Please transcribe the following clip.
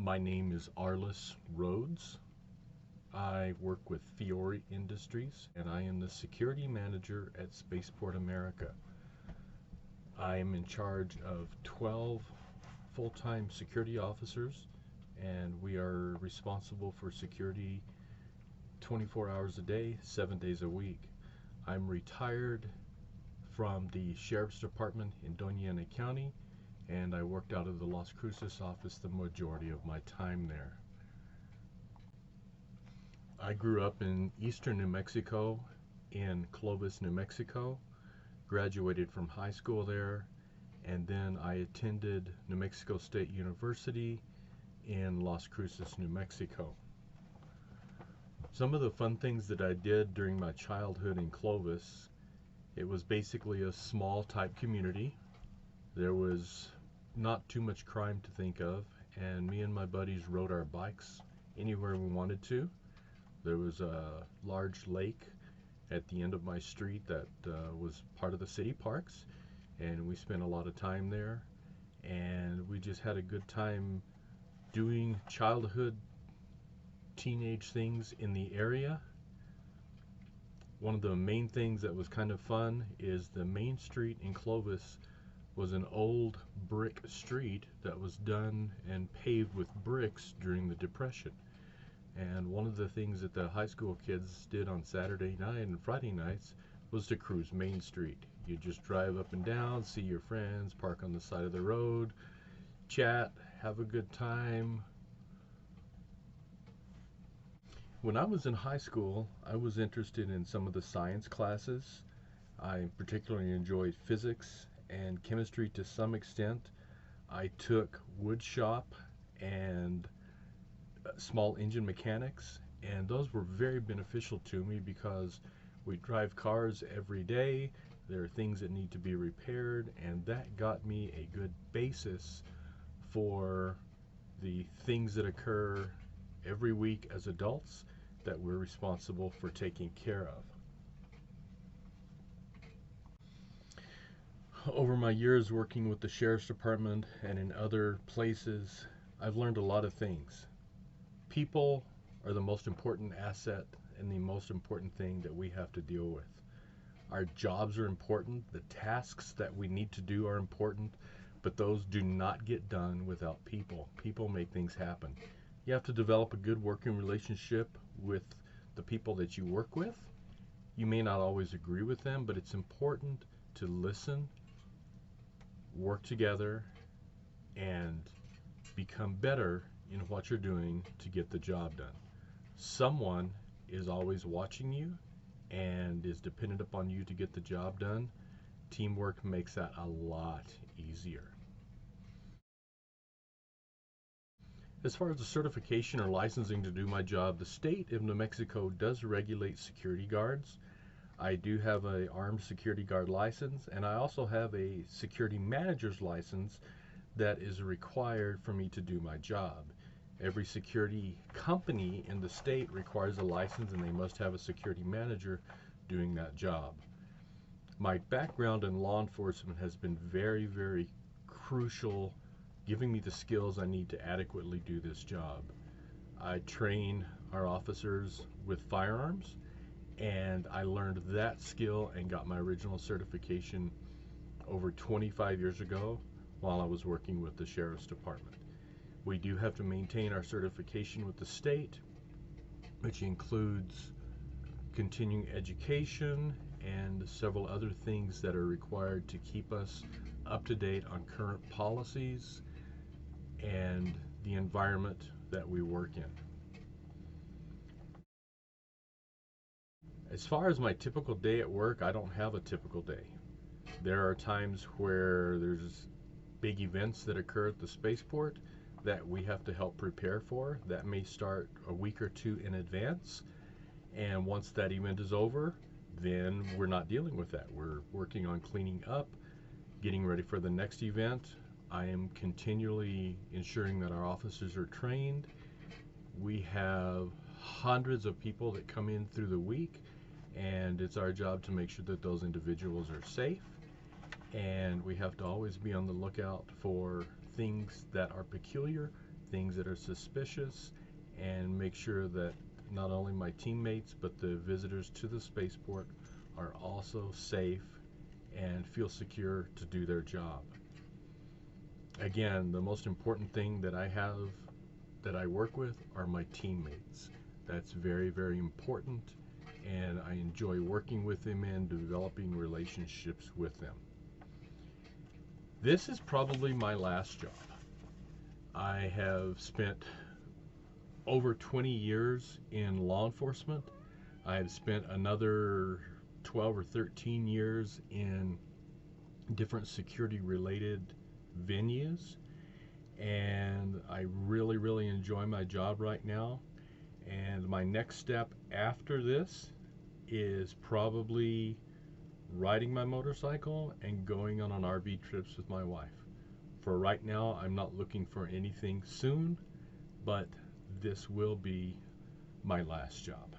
My name is Arliss Rhodes. I work with Fiore Industries and I am the security manager at Spaceport America. I am in charge of 12 full-time security officers and we are responsible for security 24 hours a day, 7 days a week. I'm retired from the Sheriff's Department in Doña Ana County and I worked out of the Las Cruces office the majority of my time there. I grew up in eastern New Mexico, in Clovis, New Mexico, graduated from high school there, and then I attended New Mexico State University in Las Cruces, New Mexico. Some of the fun things that I did during my childhood in Clovis, it was basically a small type community. There was not too much crime to think of, and me and my buddies rode our bikes anywhere we wanted to. There was a large lake at the end of my street that was part of the city parks, and we spent a lot of time there, and we just had a good time doing childhood teenage things in the area. One of the main things that was kind of fun is the main street in Clovis was an old brick street that was done and paved with bricks during the Depression. And one of the things that the high school kids did on Saturday night and Friday nights was to cruise Main Street. You just drive up and down, see your friends, park on the side of the road, chat, have a good time. When I was in high school, I was interested in some of the science classes. I particularly enjoyed physics and chemistry to some extent. I took wood shop and small engine mechanics, and those were very beneficial to me because we drive cars every day. There are things that need to be repaired, and that got me a good basis for the things that occur every week as adults that we're responsible for taking care of. Over my years working with the Sheriff's Department and in other places, I've learned a lot of things. People are the most important asset and the most important thing that we have to deal with. Our jobs are important, the tasks that we need to do are important, but those do not get done without people. People make things happen. You have to develop a good working relationship with the people that you work with. You may not always agree with them, but it's important to listen, work together, and become better in what you're doing to get the job done. Someone is always watching you and is dependent upon you to get the job done. Teamwork makes that a lot easier. As far as the certification or licensing to do my job, the state of New Mexico does regulate security guards. I do have an armed security guard license, and I also have a security manager's license that is required for me to do my job. Every security company in the state requires a license, and they must have a security manager doing that job. My background in law enforcement has been very, very crucial, giving me the skills I need to adequately do this job. I train our officers with firearms, and I learned that skill and got my original certification over 25 years ago while I was working with the Sheriff's Department. We do have to maintain our certification with the state, which includes continuing education and several other things that are required to keep us up to date on current policies and the environment that we work in. As far as my typical day at work, I don't have a typical day. There are times where there's big events that occur at the spaceport that we have to help prepare for. That may start a week or two in advance, and once that event is over, then we're not dealing with that. We're working on cleaning up, getting ready for the next event. I am continually ensuring that our officers are trained. We have hundreds of people that come in through the week, and it's our job to make sure that those individuals are safe, and we have to always be on the lookout for things that are peculiar, things that are suspicious and make sure that not only my teammates but the visitors to the spaceport are also safe and feel secure to do their job. Again, the most important thing that I work with are my teammates. That's very, very important, and I enjoy working with them and developing relationships with them. This is probably my last job. I have spent over 20 years in law enforcement. I have spent another 12 or 13 years in different security related venues, and I really, really enjoy my job right now. And my next step after this is probably riding my motorcycle and going on an RV trips with my wife. For right now, I'm not looking for anything soon, but this will be my last job.